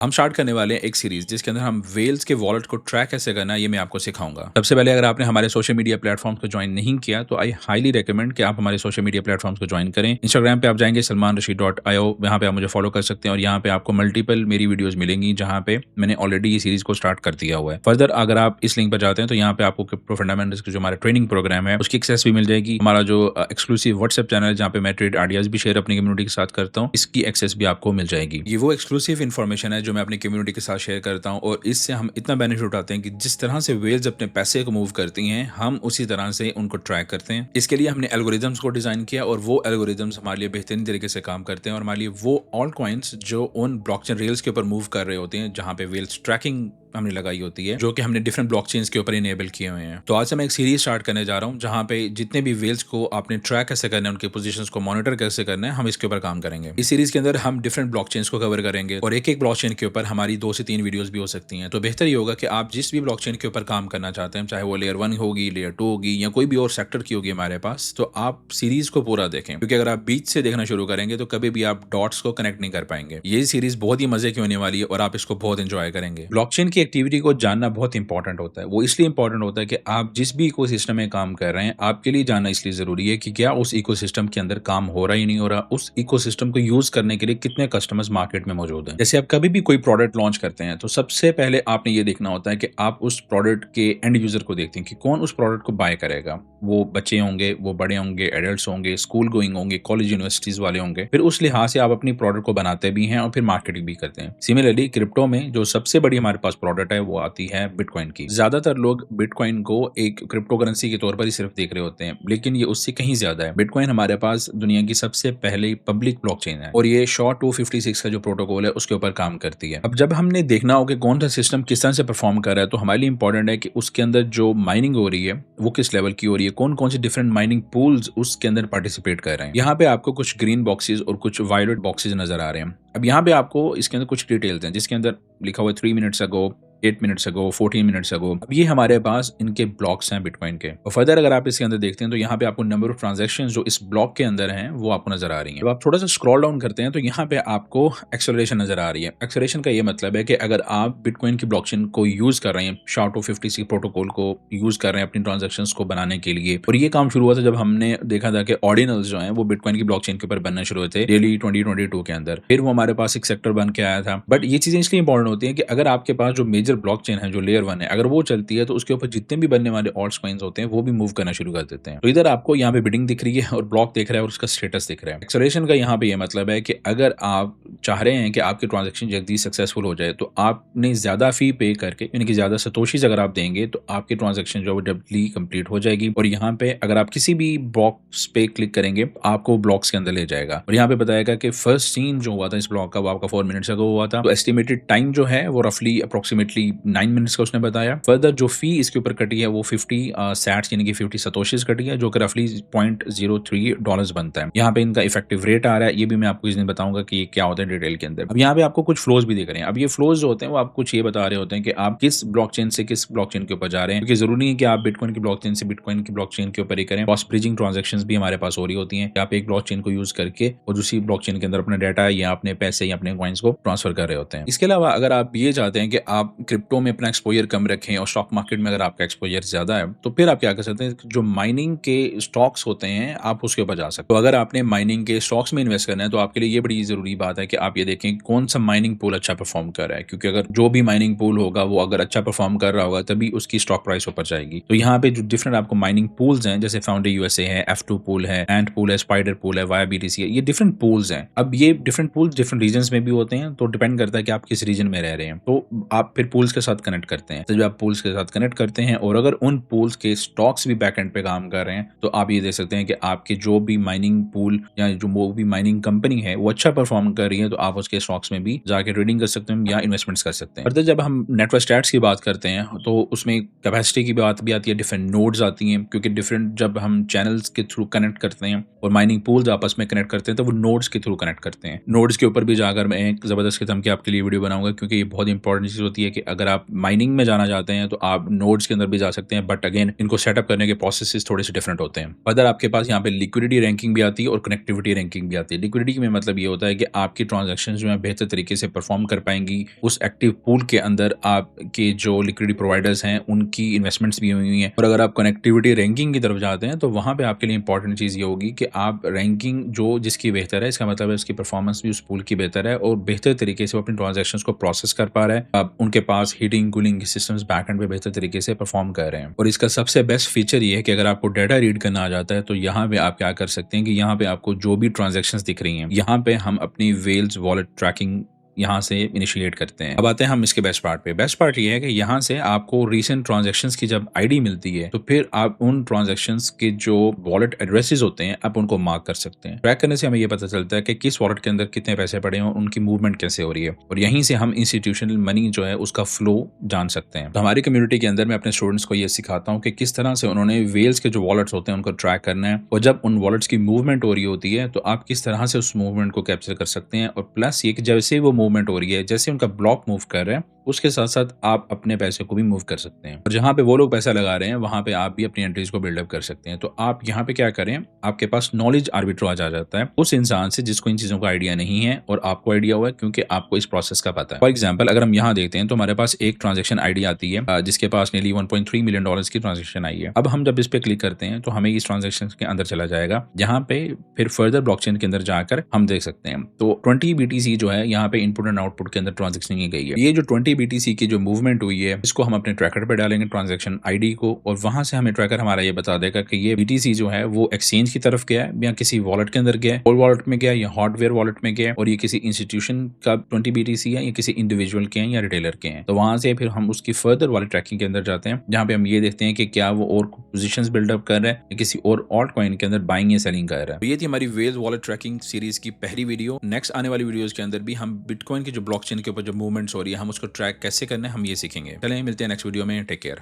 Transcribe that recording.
हम स्टार्ट करने वाले हैं एक सीरीज जिसके अंदर हम वेल्स के वॉलेट को ट्रैक कैसे करना है ये मैं आपको सिखाऊंगा। सबसे पहले अगर आपने हमारे सोशल मीडिया प्लेटफॉर्म्स को ज्वाइन नहीं किया तो आई हाईली रिकमेंड कि आप हमारे सोशल मीडिया प्लेटफॉर्म्स को ज्वाइन करें। इंस्टाग्राम पे आप जाएंगे salmanrashid.io, यहाँ पे आप मुझे फॉलो कर सकते हैं और यहाँ पे आपको मल्टीपल मेरी वीडियोस मिलेंगी जहाँ पे मैंने ऑलरेडी ये सीरीज को स्टार्ट कर दिया हुआ है। फर्दर अगर आप इस लिंक पर जाते हैं तो यहाँ पे आपको क्रिप्टो फंडामेंटल्स की जो हमारा ट्रेनिंग प्रोग्राम है उसकी एक्सेस भी मिल जाएगी। हमारा जो एक्सक्लूसिव व्हाट्सएप चैनल है जहाँ पे मैं ट्रेड आइडियाज भी शेयर अपनी कम्युनिटी के साथ करता हूँ, इसकी एक्सेस भी आपको मिल जाएगी। ये वो एक्सक्लूसिव इन्फॉर्मेशन है जो मैं अपनी कम्युनिटी के साथ शेयर करता हूँ और इससे हम इतना बेनिफिट उठाते हैं कि जिस तरह से वेल्स अपने पैसे को मूव करती हैं हम उसी तरह से उनको ट्रैक करते हैं। इसके लिए हमने एल्गोरिदम्स को डिजाइन किया और वो एल्गोरिदम्स हमारे लिए बेहतरीन तरीके से काम करते हैं और हमारे लिए वो ऑल्ट कॉइन्स जो उन ब्लॉकचेन रेल्स के ऊपर मूव कर रहे होते हैं जहां पे वेल्स ट्रैकिंग हमने लगाई होती है, जो कि हमने डिफरेंट ब्लॉकचेन्स के ऊपर इनेबल किए हुए हैं। तो आज से मैं एक सीरीज स्टार्ट करने जा रहा हूं जहां पे जितने भी वेल्स को आपने ट्रैक कैसे करना है, उनके पोजीशंस को मॉनिटर कैसे करना है, हम इसके ऊपर काम करेंगे। इस सीरीज के अंदर हम डिफरेंट ब्लॉकचेन्स को कवर करेंगे और एक एक ब्लॉकचेन के ऊपर हमारी 2 से 3 वीडियोस भी हो सकती हैं। तो बेहतर ये होगा कि आप जिस भी ब्लॉकचेन के ऊपर काम करना चाहते हैं, चाहे वो लेयर 1 होगी, लेयर 2 होगी या कोई भी और सेक्टर की होगी हमारे पास, तो आप सीरीज को पूरा देखें, क्योंकि अगर आप बीच से देखना शुरू करेंगे तो कभी भी आप डॉट्स को कनेक्ट नहीं कर पाएंगे। ये सीरीज बहुत ही मजे की होने वाली है और आप इसको बहुत एंजॉय करेंगे। ब्लॉकचेन की एक्टिविटी को जानना बहुत इंपॉर्टेंट होता है। वो इसलिए इंपॉर्टेंट होता है कि आप जिस भी इकोसिस्टम में काम कर रहे हैं, आपके लिए जानना इसलिए जरूरी है कि क्या उस इकोसिस्टम के अंदर काम हो रहा है या नहीं हो रहा, उस इकोसिस्टम को यूज करने के लिए कितने कस्टमर्स मार्केट में मौजूद हैं। जैसे आप कभी भी कोई प्रोडक्ट लॉन्च करते हैं तो सबसे पहले आपने ये देखना होता है कि आप उस प्रोडक्ट के एंड यूजर को देखते हैं कि कौन उस प्रोडक्ट को बाय करेगा। वो बच्चे होंगे, वो बड़े होंगे, एडल्ट्स होंगे, स्कूल गोइंग होंगे, कॉलेज यूनिवर्सिटीज वाले होंगे। फिर उस लिहाज से आप अपनी प्रोडक्ट को बनाते भी हैं और फिर मार्केटिंग भी करते हैं। सिमिलरली क्रिप्टो में जो सबसे बड़ी हमारे पास प्रोडक्ट है वो आती है बिटकॉइन की। ज्यादातर लोग बिटकॉइन को एक क्रिप्टो करेंसी के तौर पर ही सिर्फ देख रहे होते हैं, लेकिन ये उससे कहीं ज्यादा है। बिटकॉइन हमारे पास दुनिया की सबसे पहले पब्लिक ब्लॉकचेन है और ये SHA-256 का जो प्रोटोकॉल है उसके ऊपर काम करती है। अब जब हमने देखना हो कि कौन सा सिस्टम किस तरह से परफॉर्म कर रहा है, तो हमारे लिए इंपॉर्टेंट है कि उसके अंदर जो माइनिंग हो रही है वो किस लेवल की हो रही है, कौन कौन से डिफरेंट माइनिंग पूल्स उसके अंदर पार्टिसिपेट कर रहे हैं। यहाँ पे आपको कुछ ग्रीन बॉक्सेस और कुछ वायलेट बॉक्सेस नजर आ रहे हैं। अब यहाँ पे आपको इसके अंदर कुछ डिटेल्स हैं जिसके अंदर लिखा हुआ है 3 minutes ago, 8 minutes ago, 14 minutes ago. अब ये हमारे पास इनके ब्लॉक्स हैं बिटकॉइन के। और फर्दर अगर आप इसके अंदर देखते हैं तो यहाँ पे आपको नंबर ऑफ ट्रांजैक्शंस जो इस ब्लॉक के अंदर हैं वो आपको नजर आ रही हैं। जब आप थोड़ा सा स्क्रॉल डाउन करते हैं तो यहाँ पे आपको एक्सेलरेशन नजर आ रही है। एक्सेलरेशन का ये मतलब है कि अगर आप बिटकॉइन की ब्लॉकचेन को यूज कर रहे हैं, SHA-256 प्रोटोकॉल को यूज कर रहे हैं अपनी ट्रांजेक्शन्स को बनाने के लिए, और ये काम शुरू हुआ था जब हमने देखा था कि ऑर्डिनल्स जो हैं वो बिटकॉइन की ब्लॉकचेन के ऊपर बनना शुरू हुए थे डेली 2022 के अंदर। फिर वो हमारे पास एक सेक्टर बन के आया था। बट ये चीजें इसलिए इंपॉर्टेंट होती है कि अगर आपके पास जो मेजर ब्लॉकचेन है, जो लेयर 1 है, अगर वो चलती है तो उसके ऊपर जितने भी बनने वाले ऑल्ट कॉइन्स होते हैं वो भी मूव करना शुरू कर देते हैं। तो इधर आपको यहाँ पे बिडिंग दिख रही है और ब्लॉक दिख रहा है और उसका स्टेटस दिख रहा है। एक्सेलरेशन का यहाँ पे ये मतलब है कि अगर आप चाह रहे हैं कि आपकी ट्रांजेक्शन जल्दी सक्सेसफुल हो जाए तो आपने ज्यादा फी पे करके, यानी कि ज्यादा सतोशीज अगर आप देंगे तो आपकी ट्रांजेक्शन जो जल्दी कंप्लीट हो जाएगी। और यहाँ पे अगर आप किसी भी बॉक्स पे क्लिक करेंगे आपको ब्लॉक्स के अंदर ले जाएगा और यहाँ पे बताएगा कि फर्स्ट सीन जो हुआ था इस ब्लॉक का वो आपका 4 मिनट्स अगो हुआ था। तो एस्टिमेटेड टाइम जो है वो रफली अप्रोक्सीमेटली 9 मिनट्स का उसने बताया। फर्दर जो फी इसके ऊपर कटी है वो 50 सैट्स यानी कि 50 सतोशीज कटी है, जो कि रफली $0.03 बनता है। यहाँ पे इनका इफेक्टिव रेट आ रहा है, ये भी मैं आपको इस दिन बताऊंगा कि ये क्या होता है डिटेल के अंदर। अब यहाँ पे आपको कुछ फ्लोज भी दिख रहे हैं। अब ये फ्लोज जो होते हैं वो आपको कुछ ये बता रहे होते हैं कि आप किस ब्लॉकचेन से किस ब्लॉकचेन के ऊपर जा रहे हैं, क्योंकि जरूरी है कि आप बिटकॉइन की ब्लॉकचेन से बिटकॉइन की ब्लॉकचेन के ऊपर ही करें। क्रॉस ब्रिजिंग ट्रांजैक्शंस भी हमारे पास हो रही होती हैं। आप एक ब्लॉकचेन को यूज करके और दूसरी ब्लॉकचेन के अंदर अपना डाटा या अपने पैसे या अपने कॉइन्स को ट्रांसफर कर रहे होते हैं। इसके अलावा अगर आप ये चाहते हैं कि आप क्रिप्टो में अपना एक्सपोजर कम रखें और स्टॉक मार्केट में अगर आपका एक्सपोजर ज्यादा है तो फिर आप क्या कर सकते हैं, जो माइनिंग के स्टॉक्स होते हैं आप उसके ऊपर जा सकते हैं। तो अगर आपने माइनिंग के स्टॉक्स में इन्वेस्ट करना है तो आपके लिए ये बड़ी जरूरी बात है कि आप ये देखें कौन सा माइनिंग पूल अच्छा परफॉर्म कर रहा है, क्योंकि अगर जो भी माइनिंग पूल होगा वो अगर अच्छा परफॉर्म कर रहा होगा तभी उसकी स्टॉक प्राइस ऊपर जाएगी। तो यहाँ पे जो डिफरेंट आपको माइनिंग पूल्स हैं जैसे फाउंडरी यूएसए है, F2 पूल है, एंट पूल है, स्पाइडर पूल है, वाया BTC है, ये डिफरेंट पूल्स हैं। अब ये डिफरेंट पूल्स डिफरेंट रीजन्स में भी होते हैं, तो डिपेंड करता है कि आप किस रीजन में रह रहे हैं। तो आप फिर पूल्स के साथ कनेक्ट करते हैं। तो जब आप पूल्स के साथ कनेक्ट करते हैं और अगर उन पूल्स के स्टॉक्स भी बैक एंड पे काम कर रहे हैं तो आप ये देख सकते हैं कि आपके जो भी माइनिंग पूल या जो वो भी माइनिंग कंपनी है वो अच्छा परफॉर्म कर रही है, तो आप उसके स्टॉक्स में भी जाके ट्रेडिंग कर सकते हैं या इन्वेस्टमेंट्स कर सकते हैं। फर्दर जब हम नेटवर्क स्टैट्स की बात करते हैं तो उसमें कैपेसिटी की बात भी आती है, डिफरेंट नोड्स आती हैं, क्योंकि डिफरेंट जब हम चैनल्स के थ्रू कनेक्ट करते हैं और माइनिंग पूल्स आपस में कनेक्ट करते हैं तो वो नोड्स के थ्रू कनेक्ट करते हैं। नोड्स के ऊपर भी जाकर मैं एक जबरदस्त किस्म की आपके लिए वीडियो बनाऊंगा, क्योंकि ये बहुत इंपॉर्टेंट चीज होती है कि अगर आप माइनिंग में जाना चाहते हैं तो आप नोड्स के अंदर भी जा सकते हैं, बट अगेन इनको सेटअप करने के प्रोसेसेस थोड़े से डिफरेंट होते हैं। अदर आपके पास यहाँ पे लिक्विडिटी रैंकिंग भी आती है और कनेक्टिविटी रैंकिंग भी आती है। लिक्विडिटी में मतलब ये होता है कि आपकी ट्रांजैक्शंस जो है बेहतर तरीके से परफॉर्म कर पाएंगी। उस एक्टिव पूल के अंदर आपके जो लिक्विडिटी प्रोवाइडर्स हैं उनकी इन्वेस्टमेंट्स भी हुई हैं। और अगर आप कनेक्टिविटी रैंकिंग की तरफ जाते हैं तो वहाँ पे आपके लिए इंपॉर्टेंट चीज़ ये होगी कि आप रैंकिंग जो जिसकी बेहतर है, इसका मतलब है उसकी परफॉर्मेंस भी उस पूल की बेहतर है और बेहतर तरीके से वो अपनी ट्रांजैक्शंस को प्रोसेस कर पा रहा है। अब उनके पास हीटिंग कूलिंग सिस्टम्स बैकएंड पे बेहतर तरीके से परफॉर्म कर रहे हैं। और इसका सबसे बेस्ट फीचर ये है कि अगर आपको डाटा रीड करना आ जाता है तो यहाँ पे आप क्या कर सकते हैं कि यहाँ पे आपको जो भी ट्रांजैक्शंस दिख रही हैं, यहाँ पे हम अपनी वेल्स वॉलेट ट्रैकिंग यहाँ से इनिशिएट करते हैं। अब आते हैं हम इसके बेस्ट पार्ट पे। बेस्ट पार्ट ये है कि यहाँ से आपको रीसेंट ट्रांजैक्शंस की जब आईडी मिलती है तो फिर आप उन ट्रांजैक्शंस के जो वॉलेट एड्रेसेस होते हैं आप उनको मार्क कर सकते हैं। ट्रैक करने से हमें ये पता चलता है कि किस वॉलेट के अंदर कितने पैसे पड़े हैं और उनकी मूवमेंट कैसे हो रही है, और यहीं से हम इंस्टीट्यूशनल मनी जो है उसका फ्लो जान सकते हैं। तो हमारी कम्युनिटी के अंदर मैं अपने स्टूडेंट्स को ये सिखाता हूँ कि किस तरह से उन्होंने वेल्स के जो वॉलेट्स होते हैं उनको ट्रैक करना है, और जब उन वॉलेट्स की मूवमेंट हो रही होती है तो आप किस तरह से उस मूवमेंट को कैप्चर कर सकते हैं। और प्लस ये कि जैसे वो मूवमेंट हो रही है, जैसे उनका ब्लॉक मूव कर रहे हैं, उसके साथ साथ आप अपने पैसे को भी मूव कर सकते हैं, और जहां पे वो लोग पैसा लगा रहे हैं वहां पे आप भी अपनी एंट्रीज को बिल्डअप कर सकते हैं। तो आप यहाँ पे क्या करें, आपके पास नॉलेज आर्बिट्राज आ जाता है उस इंसान से जिसको इन चीजों का आइडिया नहीं है और आपको आइडिया हुआ है क्योंकि आपको इस प्रोसेस का पता है। फॉर एग्जाम्पल अगर हम यहाँ देखते हैं तो हमारे पास एक ट्रांजेक्शन आईडी आती है जिसके पास नेली $1.3 मिलियन की ट्रांजेक्शन आई है। अब हम जब इस पे क्लिक करते हैं तो हमें इस ट्रांजेक्शन के अंदर चला जाएगा, जहाँ पे फिर फर्दर ब्लॉकचेन के अंदर जाकर हम देख सकते हैं। तो 20 BTC जो है यहाँ पे इनपुट एंड आउटपुट के अंदर ट्रांजेक्शन की गई है। ये जो 20 BTC की जो मूवमेंट हुई है इसको हम अपने ट्रैकर पे डालेंगे ट्रांजैक्शन आईडी को, और वहां से हमें ट्रैकर हमारा ये बता देगा कि ये BTC जो है वो एक्सचेंज की तरफ गया है या किसी वॉलेट के अंदर गया है, कोल्ड वॉलेट में गया है या हार्डवेयर वॉलेट में गया है, और ये किसी इंस्टीट्यूशन का 20 BTC है या किसी इंडिविजुअल के हैं या रिटेलर के हैं। तो वहां से फिर हम उसकी फर्दर वॉलेट ट्रैकिंग के अंदर जाते हैं, जहां पे हम ये देखते हैं कि क्या वो और पोजीशंस बिल्डअप कर रहा है या किसी और ऑल्ट कॉइन के अंदर बाइंग या सेलिंग कर रहा है। तो ये थी हमारी वेल्स वॉलेट ट्रैकिंग सीरीज की पहली वीडियो। नेक्स्ट आने वाली वीडियोस के अंदर भी हम बिटकॉइन की जो ब्लॉकचेन के ऊपर जो मूवमेंट्स हो रही है हम उसको ट्रैक कैसे करना है हम ये सीखेंगे। चलें मिलते हैं नेक्स्ट वीडियो में। Take care.